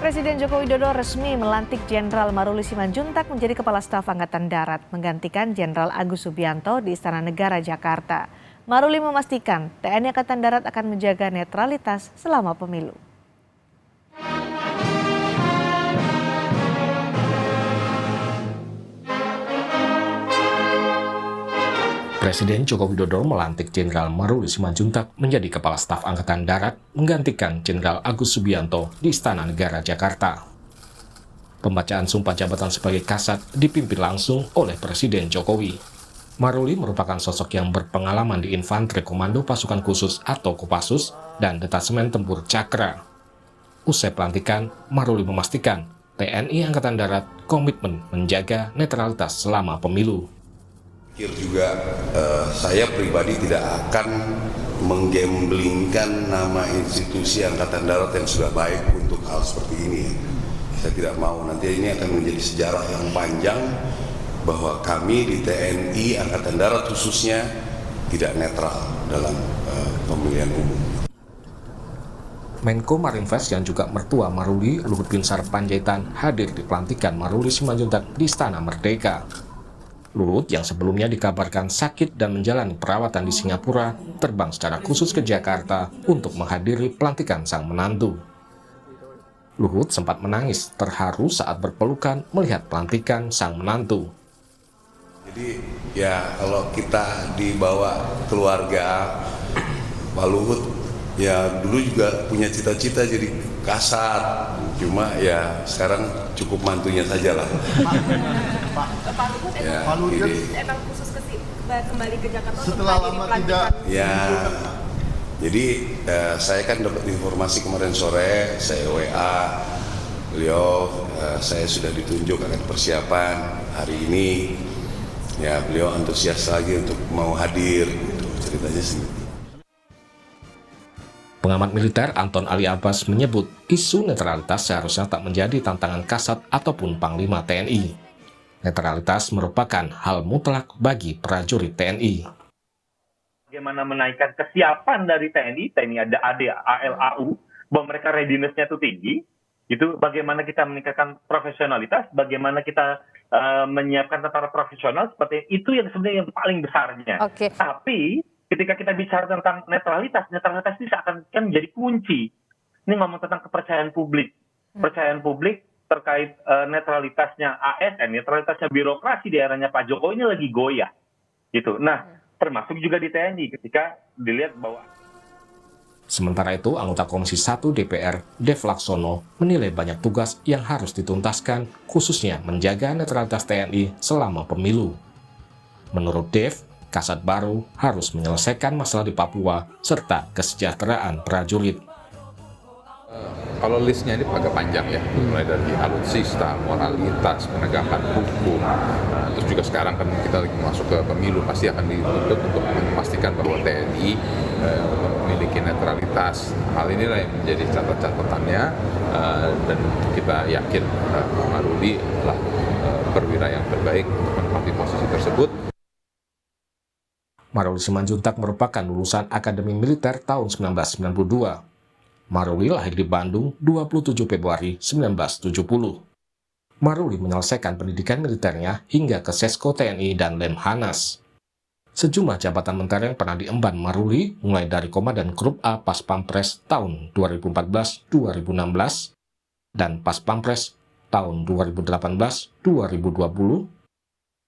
Presiden Joko Widodo resmi melantik Jenderal Maruli Simanjuntak menjadi Kepala Staf Angkatan Darat, menggantikan Jenderal Agus Subianto di Istana Negara, Jakarta. Maruli memastikan TNI Angkatan Darat akan menjaga netralitas selama pemilu. Presiden Joko Widodo melantik Jenderal Maruli Simanjuntak menjadi Kepala Staf Angkatan Darat, menggantikan Jenderal Agus Subianto di Istana Negara, Jakarta. Pembacaan sumpah jabatan sebagai Kasat dipimpin langsung oleh Presiden Jokowi. Maruli merupakan sosok yang berpengalaman di Infanteri Komando Pasukan Khusus atau Kopassus dan Detasemen Tempur Cakra. Usai pelantikan, Maruli memastikan TNI Angkatan Darat komitmen menjaga netralitas selama pemilu. Juga saya pribadi tidak akan menggamblingkan nama institusi Angkatan Darat yang sudah baik untuk hal seperti ini. Saya tidak mau, nanti ini akan menjadi sejarah yang panjang bahwa kami di TNI Angkatan Darat khususnya tidak netral dalam pemilihan umum. Menko Marinvest yang juga mertua Maruli, Luhut Binsar Panjaitan, hadir di pelantikan Maruli Simanjuntak di Istana Merdeka. Luhut yang sebelumnya dikabarkan sakit dan menjalani perawatan di Singapura, terbang secara khusus ke Jakarta untuk menghadiri pelantikan sang menantu. Luhut sempat menangis terharu saat berpelukan melihat pelantikan sang menantu. Jadi ya kalau kita dibawa keluarga, Pak Luhut ya dulu juga punya cita-cita jadi Kasat, cuma ya sekarang cukup mantunya saja lah. Pak Luhut emang khusus kembali ke Jakarta setelah lama tidak. Ya, jadi saya kan dapat informasi kemarin sore, saya WA beliau, saya sudah ditunjuk akan persiapan hari ini. Ya, beliau antusias lagi untuk mau hadir, gitu ceritanya sih. Pengamat militer Anton Ali Abbas menyebut isu netralitas seharusnya tak menjadi tantangan Kasat ataupun Panglima TNI. Netralitas merupakan hal mutlak bagi prajurit TNI. Bagaimana menaikkan kesiapan dari TNI ada AD, AL, AU, bahwa mereka readiness-nya itu tinggi, itu bagaimana kita meningkatkan profesionalitas, bagaimana kita menyiapkan tentara profesional seperti itu yang sebenarnya yang paling besarnya. Oke. Tapi ketika kita bicara tentang netralitas ini akan menjadi kunci. Ini ngomong tentang kepercayaan publik. Kepercayaan publik terkait netralitasnya ASN, netralitasnya birokrasi di eranya Pak Jokowi ini lagi goyah. Gitu. Nah, termasuk juga di TNI ketika dilihat bahwa... Sementara itu, anggota Komisi 1 DPR, Dev Laksono, menilai banyak tugas yang harus dituntaskan, khususnya menjaga netralitas TNI selama pemilu. Menurut Dev, Kasat baru harus menyelesaikan masalah di Papua serta kesejahteraan prajurit. Kalau listnya ini agak panjang ya, mulai dari alutsista, moralitas, penegakan hukum, terus juga sekarang kan kita lagi masuk ke pemilu, pasti akan dituntut untuk memastikan bahwa TNI memiliki netralitas. Hal inilah yang menjadi catatannya, dan kita yakin Maruli adalah perwira yang terbaik untuk menempati posisi tersebut. Maruli Simanjuntak merupakan lulusan Akademi Militer tahun 1992. Maruli lahir di Bandung 27 Februari 1970. Maruli menyelesaikan pendidikan militernya hingga ke Sesko TNI dan Lemhanas. Sejumlah jabatan militer yang pernah diemban Maruli mulai dari Komandan Grup A Pas Pampres tahun 2014-2016 dan Pas Pampres tahun 2018-2020,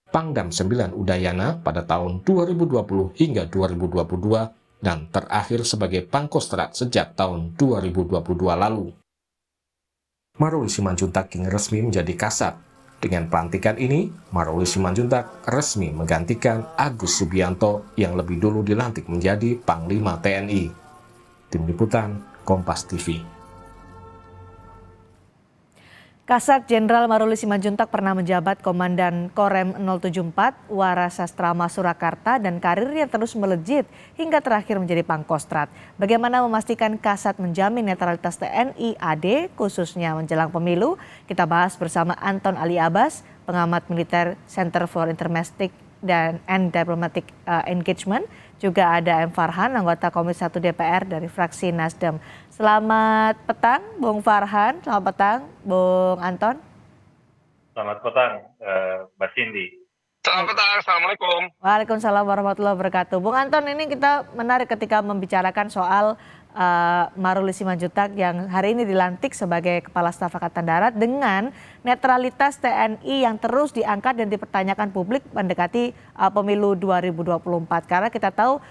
Pangdam 9 Udayana pada tahun 2020 hingga 2022, dan terakhir sebagai Pangkostrat sejak tahun 2022 lalu. Maruli Simanjuntak kini resmi menjadi Kasat. Dengan pelantikan ini, Maruli Simanjuntak resmi menggantikan Agus Subianto yang lebih dulu dilantik menjadi Panglima TNI. Tim Liputan, Kompas TV. Kasat Jenderal Maruli Simanjuntak pernah menjabat Komandan Korem 074 Warasastrama Surakarta dan karirnya terus melejit hingga terakhir menjadi Pangkostrat. Bagaimana memastikan Kasat menjamin netralitas TNI AD khususnya menjelang pemilu? Kita bahas bersama Anton Ali Abbas, pengamat militer Center for Intermestic and Diplomatic Engagement. Juga ada M. Farhan, anggota Komisi 1 DPR dari fraksi Nasdem. Selamat petang, Bung Farhan. Selamat petang, Bung Anton. Selamat petang, Mbak Cindy. Selamat petang, Assalamualaikum. Waalaikumsalam warahmatullahi wabarakatuh. Bung Anton, ini kita menarik ketika membicarakan soal Maruli Simanjuntak yang hari ini dilantik sebagai Kepala Staf Angkatan Darat dengan netralitas TNI yang terus diangkat dan dipertanyakan publik mendekati pemilu 2024. Karena kita tahu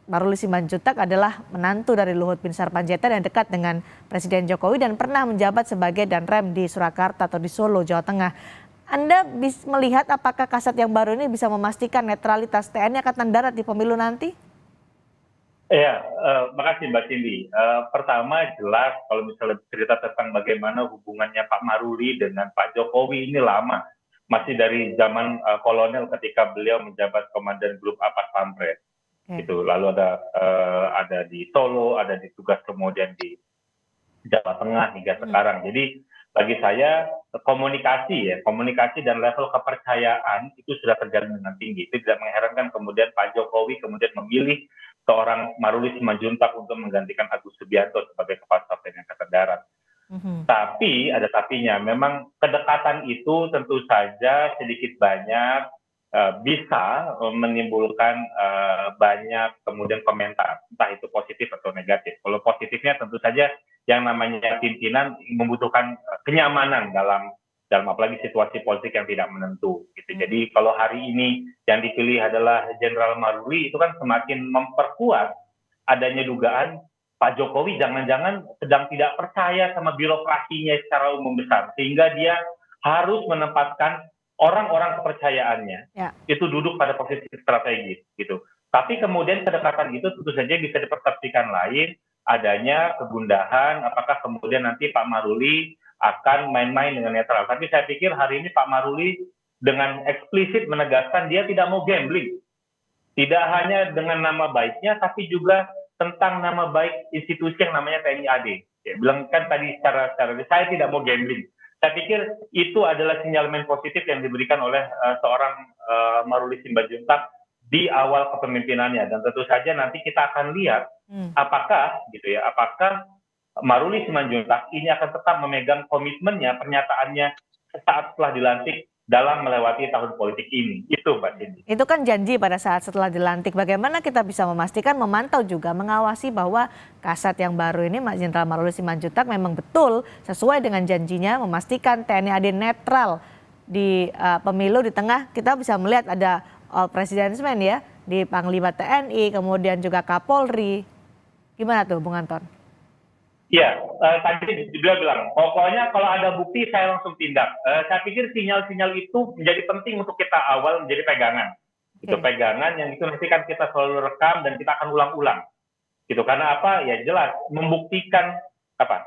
Maruli Simanjuntak adalah menantu dari Luhut Bin Sarpanjaitan yang dekat dengan Presiden Jokowi dan pernah menjabat sebagai Danrem di Surakarta atau di Solo, Jawa Tengah. Anda bisa melihat apakah Kasat yang baru ini bisa memastikan netralitas TNI Angkatan Darat di pemilu nanti? Ya, makasih Mbak Cindy. Pertama jelas kalau misalnya cerita tentang bagaimana hubungannya Pak Maruli dengan Pak Jokowi ini lama. Masih dari zaman kolonel ketika beliau menjabat Komandan Grup A Pas Pampres. Gitu. Lalu ada di Solo, ada di tugas kemudian di Jawa Tengah hingga sekarang. Jadi bagi saya komunikasi dan level kepercayaan itu sudah terjalin dengan tinggi. Itu tidak mengherankan kemudian Pak Jokowi kemudian memilih seorang Maruli Simanjuntak untuk menggantikan Agus Subianto sebagai Kepala Staf TNI Angkatan Darat. Tapi ada tapinya, memang kedekatan itu tentu saja sedikit banyak bisa menimbulkan banyak kemudian komentar, entah itu positif atau negatif. Kalau positifnya tentu saja yang namanya pimpinan membutuhkan kenyamanan dalam apalagi situasi politik yang tidak menentu gitu. Jadi kalau hari ini yang dipilih adalah Jenderal Maruli, itu kan semakin memperkuat adanya dugaan Pak Jokowi jangan-jangan sedang tidak percaya sama birokrasinya secara umum besar, sehingga dia harus menempatkan orang-orang kepercayaannya itu duduk pada posisi strategis gitu. Tapi kemudian kedekatan itu tentu saja bisa dipersepsikan lain, adanya kegundahan, apakah kemudian nanti Pak Maruli akan main-main dengan netral. Tapi saya pikir hari ini Pak Maruli dengan eksplisit menegaskan dia tidak mau gambling. Tidak hanya dengan nama baiknya, tapi juga tentang nama baik institusi yang namanya TNI AD. Ya, bilang kan tadi secara saya tidak mau gambling. Saya pikir itu adalah sinyalemen positif yang diberikan oleh seorang Maruli Simanjuntak di awal kepemimpinannya. Dan tentu saja nanti kita akan lihat apakah Maruli Simanjuntak ini akan tetap memegang komitmennya, pernyataannya saat setelah dilantik dalam melewati tahun politik ini. Itu Mbak Cindy. Itu kan janji pada saat setelah dilantik. Bagaimana kita bisa memastikan, memantau juga, mengawasi bahwa Kasat yang baru ini, Jenderal Maruli Simanjuntak memang betul sesuai dengan janjinya memastikan TNI AD netral di pemilu. Di tengah kita bisa melihat ada all president's man ya, di Panglima TNI, kemudian juga Kapolri. Gimana tuh Bung Anton? Ya, tadi dia bilang, pokoknya kalau ada bukti saya langsung tindak. Saya pikir sinyal-sinyal itu menjadi penting untuk kita awal menjadi pegangan. Itu pegangan yang itu nanti kan kita selalu rekam dan kita akan ulang-ulang. Gitu, karena apa? Ya jelas, membuktikan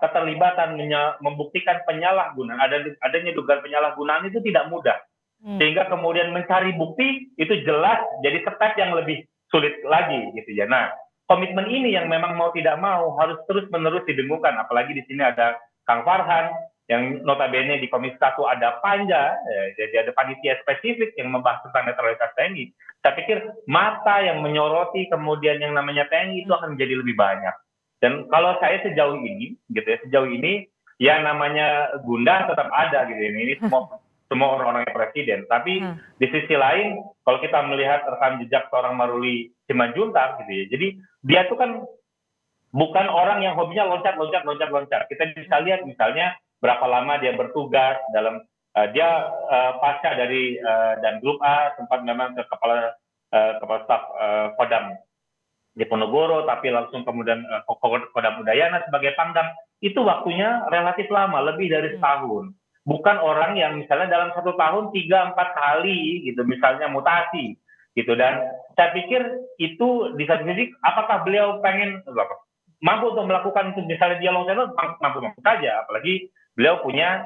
keterlibatan, membuktikan penyalahgunaan, adanya dugaan penyalahgunaan itu tidak mudah. Sehingga kemudian mencari bukti itu jelas jadi step yang lebih sulit lagi gitu ya. Nah, komitmen ini yang memang mau tidak mau harus terus-menerus didengungkan, apalagi di sini ada Kang Farhan yang notabene di Komisi 1 ada panja, jadi ada panitia spesifik yang membahas tentang netralitas TNI. Saya pikir mata yang menyoroti kemudian yang namanya TNI itu akan menjadi lebih banyak. Dan kalau saya sejauh ini ya namanya gundah tetap ada gitu. Ini semua orang-orangnya presiden. Tapi di sisi lain, kalau kita melihat rekam jejak seorang Maruli Simanjuntak gitu ya, jadi dia tuh kan bukan orang yang hobinya loncat. Kita bisa lihat misalnya berapa lama dia bertugas dalam dia pasca dari dan Grup A sempat memang ke kepala staf Kodam Diponegoro, tapi langsung kemudian Kodam Udayana sebagai Pangdam. Itu waktunya relatif lama, lebih dari setahun. Bukan orang yang misalnya dalam 1 tahun 3-4 kali gitu misalnya mutasi gitu. Dan saya pikir itu di satu sisi apakah beliau pengen mampu untuk melakukan itu, misalnya dia loncat mampu saja, apalagi beliau punya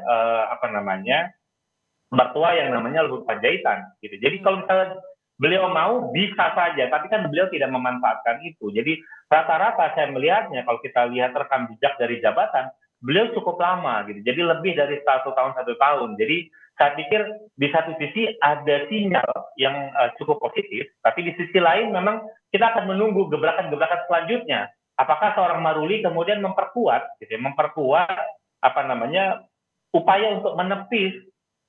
mertua yang namanya Luhut Panjaitan gitu. Jadi kalau misalnya beliau mau bisa saja, tapi kan beliau tidak memanfaatkan itu. Jadi rata-rata saya melihatnya kalau kita lihat rekam jejak dari jabatan, beliau cukup lama gitu, jadi lebih dari 1 tahun. Jadi saya pikir di satu sisi ada sinyal yang cukup positif, tapi di sisi lain memang kita akan menunggu gebrakan-gebrakan selanjutnya. apakah seorang Maruli kemudian memperkuat, gitu ya, memperkuat upaya untuk menepis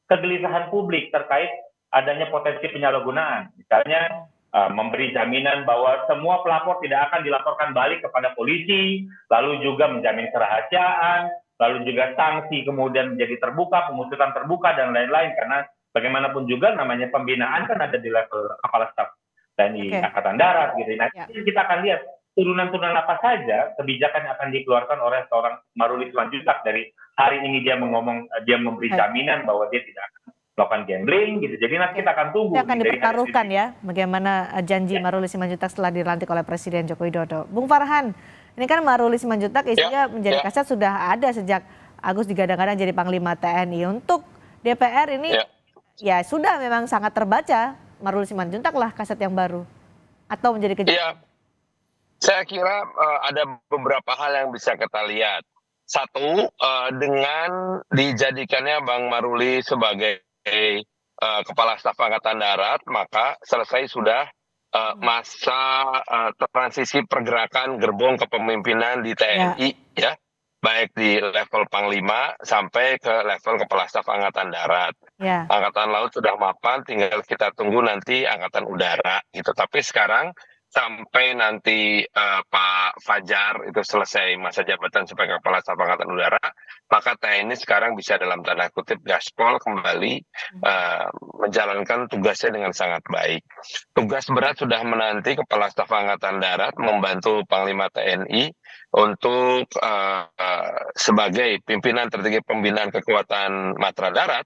kegelisahan publik terkait adanya potensi penyalahgunaan, misalnya memberi jaminan bahwa semua pelapor tidak akan dilaporkan balik kepada polisi, lalu juga menjamin kerahasiaan, lalu juga sanksi kemudian menjadi terbuka, pengusutan terbuka dan lain-lain, karena bagaimanapun juga namanya pembinaan kan ada di level kepala staf TNI Angkatan Darat gitu. Nah, kita akan lihat turunan-turunan apa saja kebijakan yang akan dikeluarkan oleh seorang Maruli Simanjuntak. Dari hari ini dia memberi jaminan bahwa dia tidak akan melakukan gambling gitu. Jadi nanti kita akan tunggu. Ini akan dipertaruhkan ya bagaimana janji Maruli Simanjuntak setelah dilantik oleh Presiden Joko Widodo. Bung Farhan, ini kan Maruli Simanjuntak isunya menjadi kasat sudah ada sejak Agus digadang-gadang jadi Panglima TNI. Untuk DPR ini ya sudah memang sangat terbaca Maruli Simanjuntak lah kasat yang baru atau menjadi kejadian. Saya kira ada beberapa hal yang bisa kita lihat. Satu, dengan dijadikannya Bang Maruli sebagai Kepala Staf Angkatan Darat, maka selesai sudah masa transisi pergerakan gerbong kepemimpinan di TNI, ya, baik di level Panglima sampai ke level Kepala Staf Angkatan Darat. Angkatan Laut sudah mapan, tinggal kita tunggu nanti Angkatan Udara gitu. Tapi sekarang sampai nanti Pak Fajar itu selesai masa jabatan sebagai Kepala Staf Angkatan Udara, maka TNI sekarang bisa dalam tanda kutip gaspol kembali menjalankan tugasnya dengan sangat baik. Tugas berat sudah menanti Kepala Staf Angkatan Darat membantu Panglima TNI untuk sebagai pimpinan tertinggi pembinaan kekuatan Matra Darat,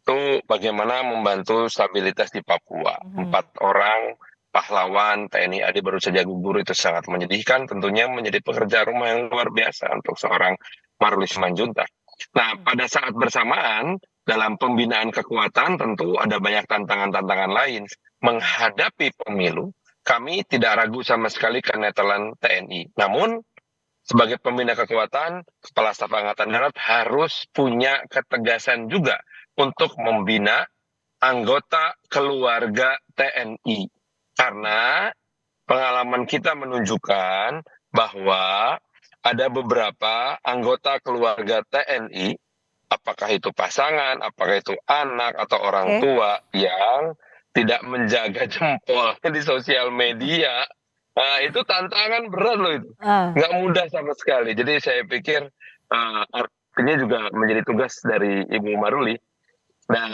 itu bagaimana membantu stabilitas di Papua. 4 orang pahlawan TNI AD baru saja gugur, itu sangat menyedihkan, tentunya menjadi pekerja rumah yang luar biasa untuk seorang Maruli Simanjuntak. Nah, pada saat bersamaan dalam pembinaan kekuatan tentu ada banyak tantangan-tantangan lain. Menghadapi pemilu, kami tidak ragu sama sekali kenetralan TNI. Namun, sebagai pembina kekuatan, Kepala Staf Angkatan Darat harus punya ketegasan juga untuk membina anggota keluarga TNI. Karena pengalaman kita menunjukkan bahwa ada beberapa anggota keluarga TNI, apakah itu pasangan, apakah itu anak atau orang tua yang tidak menjaga jempol di sosial media. Nah, itu tantangan berat loh itu. Nggak mudah sama sekali. Jadi saya pikir artinya juga menjadi tugas dari Ibu Maruli. Dan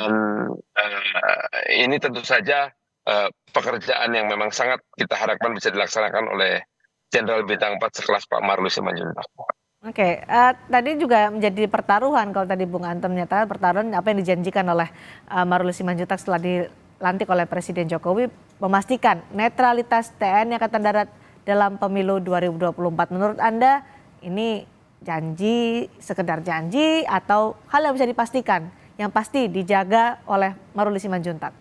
ini tentu saja pekerjaan yang memang sangat kita harapkan bisa dilaksanakan oleh Jenderal Bintang 4 sekelas Pak Maruli Simanjuntak. Oke, tadi juga menjadi pertaruhan kalau tadi Bung Anton menyatakan pertaruhan apa yang dijanjikan oleh Maruli Simanjuntak setelah dilantik oleh Presiden Jokowi, memastikan netralitas TNI Angkatan Darat dalam pemilu 2024. Menurut Anda ini janji, sekedar janji atau hal yang bisa dipastikan, yang pasti dijaga oleh Maruli Simanjuntak?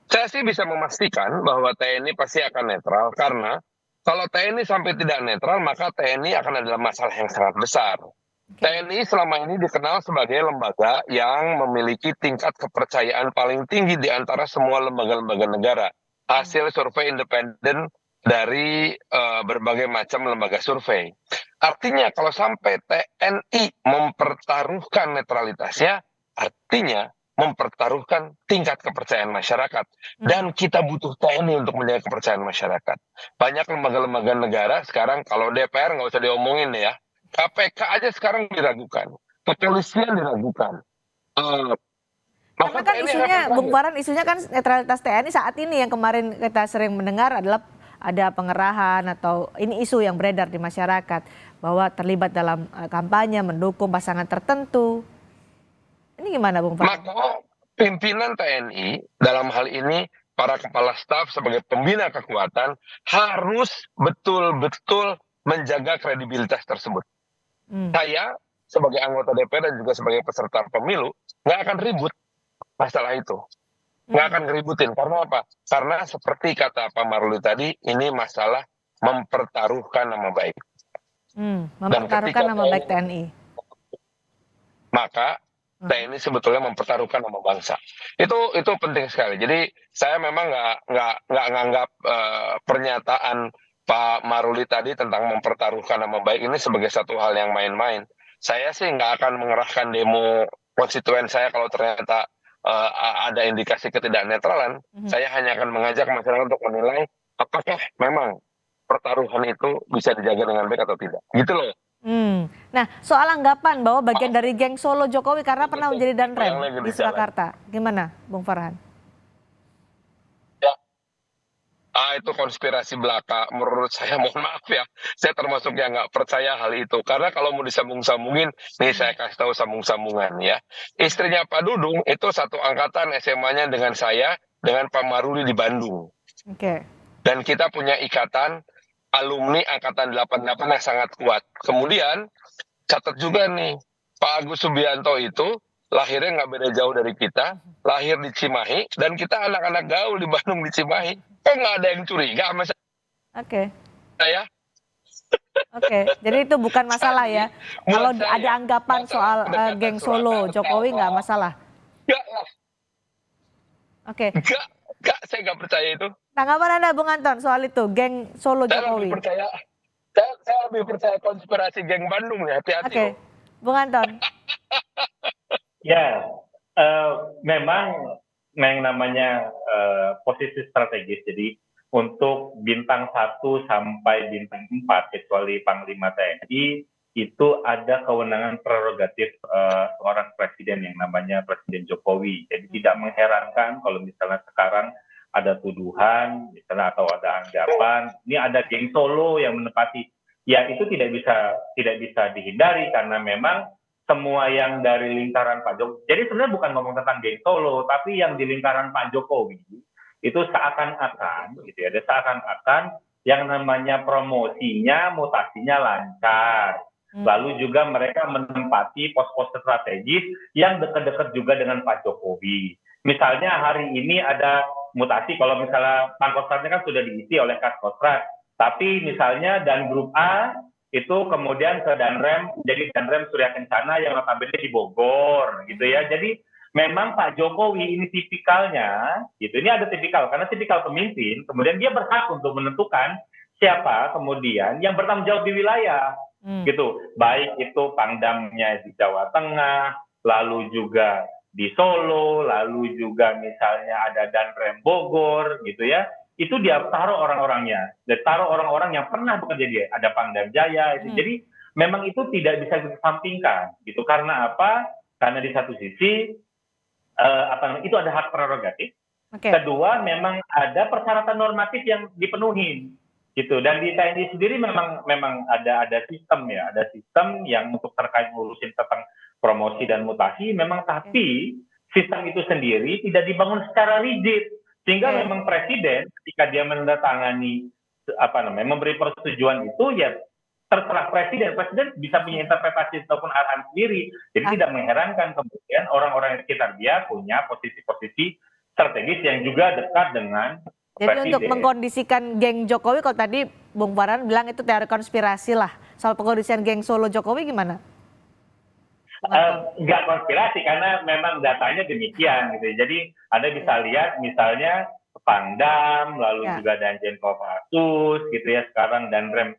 Saya sih bisa memastikan bahwa TNI pasti akan netral, karena kalau TNI sampai tidak netral, maka TNI akan adalah masalah yang sangat besar. TNI selama ini dikenal sebagai lembaga yang memiliki tingkat kepercayaan paling tinggi di antara semua lembaga-lembaga negara. Hasil survei independen dari berbagai macam lembaga survei. Artinya kalau sampai TNI mempertaruhkan netralitasnya, artinya mempertaruhkan tingkat kepercayaan masyarakat. Dan kita butuh TNI untuk menjaga kepercayaan masyarakat. Banyak lembaga-lembaga negara sekarang, kalau DPR nggak usah diomongin ya, KPK aja sekarang diragukan, kepolisian diragukan. Karena kan isunya, Bung Farhan, isunya kan netralitas TNI saat ini yang kemarin kita sering mendengar adalah ada pengerahan atau ini isu yang beredar di masyarakat bahwa terlibat dalam kampanye mendukung pasangan tertentu. Ini gimana Bung Farhan? Maka pimpinan TNI dalam hal ini para kepala staf sebagai pembina kekuatan harus betul-betul menjaga kredibilitas tersebut. Saya sebagai anggota DPR dan juga sebagai peserta pemilu nggak akan ribut masalah itu. Nggak akan ngeributin. Karena apa? Karena seperti kata Pak Maruli tadi, ini masalah mempertaruhkan nama baik. Mempertaruhkan nama baik TNI. Maka TNI sebetulnya mempertaruhkan nama bangsa. Itu penting sekali. Jadi saya memang nggak nganggap pernyataan Pak Maruli tadi tentang mempertaruhkan nama baik ini sebagai satu hal yang main-main. Saya sih nggak akan mengerahkan demo konstituen saya kalau ternyata ada indikasi ketidaknetralan. Saya hanya akan mengajak masyarakat untuk menilai apakah memang pertaruhan itu bisa dijaga dengan baik atau tidak. Gitu loh. Nah, soal anggapan bahwa bagian dari geng Solo Jokowi karena pernah menjadi Yang danrem lagi di di jalan. Surakarta, gimana, Bung Farhan? Ya, itu konspirasi belaka. Menurut saya, mohon maaf ya, saya termasuk yang nggak percaya hal itu. Karena kalau mau disambung-sambungin, nih saya kasih tahu sambung-sambungan ya. Istrinya Pak Dudung itu satu angkatan SMA-nya dengan saya, dengan Pak Maruli di Bandung. Oke. Dan kita punya ikatan alumni angkatan 88 yang sangat kuat. Kemudian catat juga nih, Pak Agus Subianto itu lahirnya nggak beda jauh dari kita, lahir di Cimahi, dan kita anak-anak gaul di Bandung di Cimahi. Kok nggak ada yang curiga sama Oke. saya? Oke, jadi itu bukan masalah ya. Buat Kalau saya, ada anggapan masalah soal pendekatan geng Solo Surakarta, Jokowi nggak masalah. Nggak lah, Oke. nggak, saya nggak percaya itu. Tanggapan Anda Bung Anton soal itu, geng Solo Saya Jokowi. lebih percaya, saya lebih percaya konspirasi geng Bandung ya, hati-hati Oke, loh. Bung Anton. Ya, memang yang namanya posisi strategis. Jadi untuk bintang 1 sampai bintang 4 kecuali Panglima TNI itu ada kewenangan prerogatif seorang presiden yang namanya Presiden Jokowi. Jadi tidak mengherankan kalau misalnya sekarang ada tuduhan, misalnya atau ada anggapan, ini ada geng Solo yang menepati. Ya itu tidak bisa dihindari karena memang semua yang dari lingkaran Pak Jokowi. Jadi sebenarnya bukan ngomong tentang geng Solo, tapi yang di lingkaran Pak Jokowi itu seakan-akan, gitu ya, ada seakan-akan yang namanya promosinya, mutasinya lancar. Lalu juga mereka menempati pos-pos strategis yang dekat-dekat juga dengan Pak Jokowi. Misalnya hari ini ada mutasi, kalau misalnya Pangkostratnya kan sudah diisi oleh Kaskostrat, tapi misalnya dan grup A itu kemudian ke Danrem, jadi Danrem Surya Kencana yang notabene di Bogor, gitu ya. Jadi memang Pak Jokowi ini tipikalnya, gitu. Ini ada tipikal, karena tipikal pemimpin, kemudian dia berhak untuk menentukan siapa kemudian yang bertanggung jawab di wilayah, gitu. Baik itu Pangdamnya di Jawa Tengah, lalu juga di Solo, lalu juga misalnya ada Danrem Bogor, gitu ya. Itu dia taruh orang-orangnya, dan taruh orang-orang yang pernah bekerja dia. Ada Pangdam Jaya, itu. Jadi memang itu tidak bisa dikesampingkan, gitu. Karena apa? Karena di satu sisi itu ada hak prerogatif. Kedua, memang ada persyaratan normatif yang dipenuhi, gitu. Dan di TNI sendiri memang ada sistem ya, ada sistem yang untuk terkait ngurusin tentang promosi dan mutasi. Memang tapi sistem itu sendiri tidak dibangun secara rigid. Sehingga memang presiden ketika dia menandatangani memberi persetujuan itu ya terserah presiden bisa punya interpretasi ataupun arahan sendiri. Jadi tidak mengherankan kemudian orang-orang di sekitar dia punya posisi-posisi strategis yang juga dekat dengan Jadi presiden. untuk mengkondisikan geng Jokowi, kalau tadi Bung Farhan bilang itu teori konspirasi lah, soal pengkondisian geng Solo Jokowi gimana? Nggak konspirasi karena memang datanya demikian gitu. Jadi Anda bisa lihat misalnya Pangdam, lalu juga Danjen Kopassus gitu ya, sekarang Danrem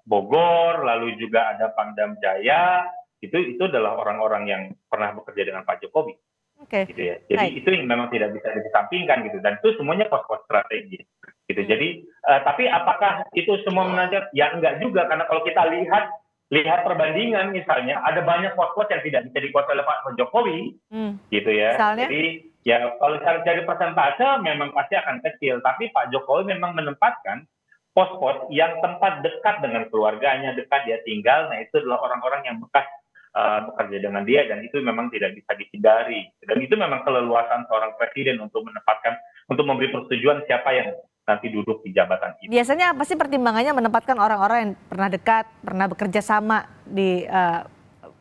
Bogor, lalu juga ada Pangdam Jaya, itu adalah orang-orang yang pernah bekerja dengan Pak Jokowi. Gitu ya. Jadi itu yang memang tidak bisa dikesampingkan gitu, dan itu semuanya pos-pos strategis gitu. Jadi tapi apakah itu semua menanjak? Ya enggak juga, karena kalau kita lihat perbandingan misalnya ada banyak pos-pos yang tidak bisa dikuasai oleh Pak Jokowi, gitu ya. Misalnya? Jadi ya kalau dari persentase memang pasti akan kecil, tapi Pak Jokowi memang menempatkan pos-pos yang tempat dekat dengan keluarganya, dekat dia tinggal. Nah itu adalah orang-orang yang bekas bekerja dengan dia, dan itu memang tidak bisa dihindari. Dan itu memang keleluasan seorang presiden untuk memberi persetujuan siapa yang nanti duduk di jabatan itu. Biasanya apa sih pertimbangannya menempatkan orang-orang yang pernah dekat, pernah bekerja sama di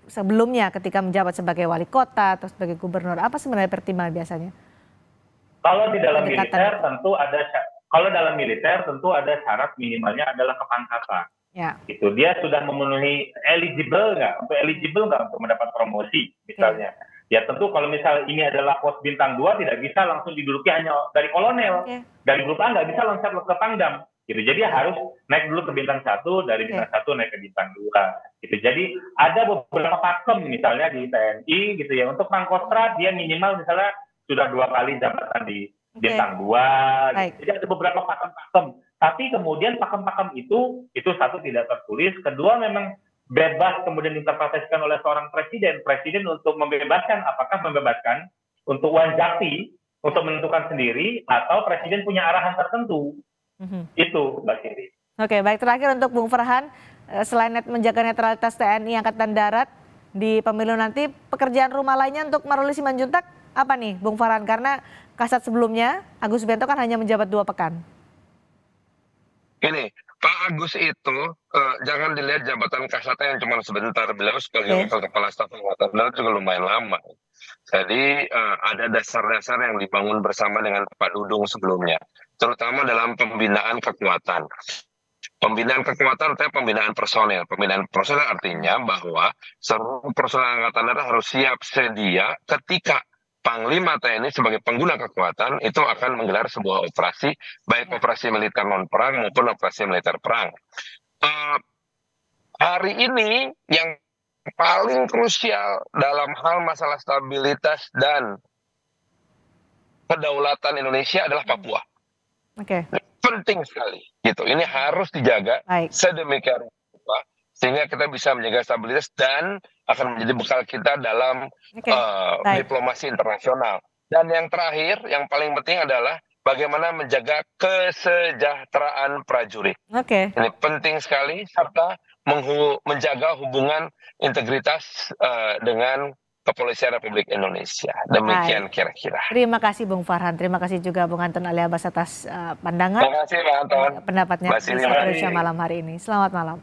sebelumnya ketika menjabat sebagai wali kota atau sebagai gubernur? Apa sebenarnya pertimbangan biasanya? Kalau di dalam militer tentu ada syarat minimalnya adalah kepangkatan. Ya. Gitu. Dia sudah memenuhi eligible nggak untuk mendapat promosi misalnya. Ya tentu kalau misal ini adalah pos bintang 2 tidak bisa langsung diduduki hanya dari kolonel. Dari grup A nggak bisa loncat ke Pangdam. gitu. Jadi harus naik dulu ke bintang 1, dari bintang 1 naik ke bintang 2 gitu. Jadi ada beberapa pakem misalnya di TNI gitu ya, untuk Pangkostrat dia minimal misalnya sudah 2 kali jabatan di bintang 2 gitu. Jadi ada beberapa pakem-pakem, tapi kemudian pakem-pakem itu satu tidak tertulis, kedua memang bebas kemudian diinterpretasikan oleh seorang presiden untuk membebaskan, apakah membebaskan untuk Wanjakti untuk menentukan sendiri atau presiden punya arahan tertentu. Itu Mbak Cindy. Oke, baik, terakhir untuk Bung Farhan, selain menjaga netralitas TNI Angkatan Darat di pemilu nanti, pekerjaan rumah lainnya untuk Maruli Simanjuntak apa nih Bung Farhan? Karena Kasat sebelumnya Agus Subianto kan hanya menjabat 2 pekan. Ini Pak Agus itu jangan dilihat jabatan kasatnya yang cuma sebentar, beliau sebagai kepala staf angkatan darat juga lumayan lama. Jadi ada dasar-dasar yang dibangun bersama dengan Pak Dudung sebelumnya, terutama dalam pembinaan kekuatan. Pembinaan kekuatan artinya pembinaan personel. Pembinaan personel artinya bahwa seluruh personel angkatan darat harus siap sedia ketika Panglima TNI sebagai pengguna kekuatan itu akan menggelar sebuah operasi, baik operasi militer non-perang maupun operasi militer perang. Hari ini yang paling krusial dalam hal masalah stabilitas dan kedaulatan Indonesia adalah Papua. Penting sekali, gitu. Ini harus dijaga sedemikian rupa sehingga kita bisa menjaga stabilitas dan akan menjadi bekal kita dalam diplomasi internasional. Dan yang terakhir, yang paling penting adalah bagaimana menjaga kesejahteraan prajurit. Ini penting sekali, serta menjaga hubungan integritas dengan Kepolisian Republik Indonesia. Demikian kira-kira. Terima kasih Bung Farhan, terima kasih juga Bung Anton Ali Abbas atas pandangan. Terima kasih Pak Anton. Pendapatnya di Indonesia malam hari ini. Selamat malam.